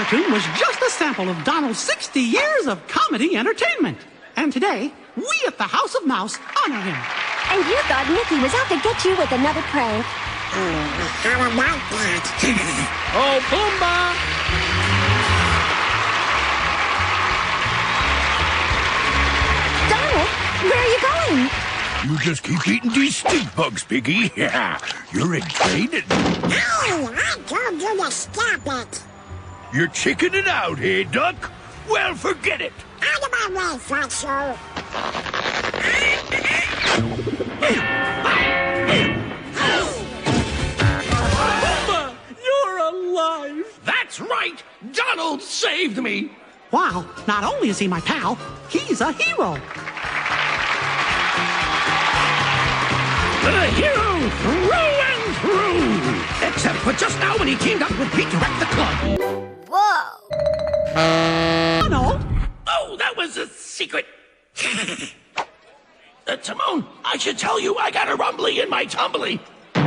cartoon was just a sample of Donald's 60 years of comedy entertainment. And today, we at the House of Mouse honor him. And you thought Mickey was out to get you with another prank. How about that? Oh, Pumbaa! Donald, where are you going? You just keep eating these stink bugs, Piggy. Yeah, you're in training. Oh, I told you to stop it. You're chickening out, hey, Duck? Well, forget it. Out of my way, Fatso. Pumbaa, you're alive! That's right! Donald saved me! Wow, not only is he my pal, he's a hero. The hero through and through! Except for just now when he teamed up with Pete to wreck the club. Whoa! Donald! Oh, that was a secret. Timon, I should tell you I got a rumbly in my tumbly. Who's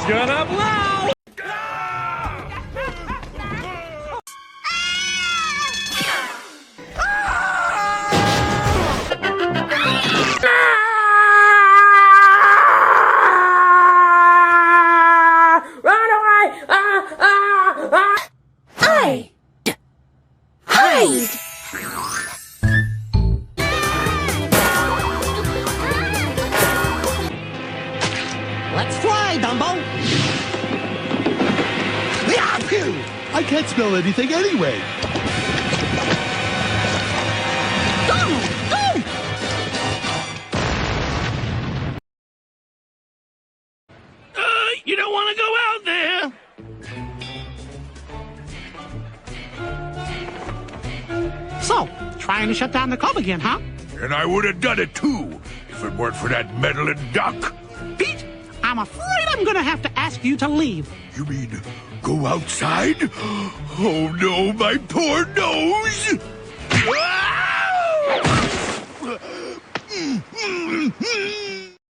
gonna blow? Hide! Let's fly, Dumbo! I can't smell anything anyway. Donald, go! You don't want to go out there. So, trying to shut down the club again, huh? And I would have done it, too, if it weren't for that meddling duck. Pete, I'm afraid I'm gonna have to ask you to leave. You mean go outside? Oh, no, my poor nose! Ah!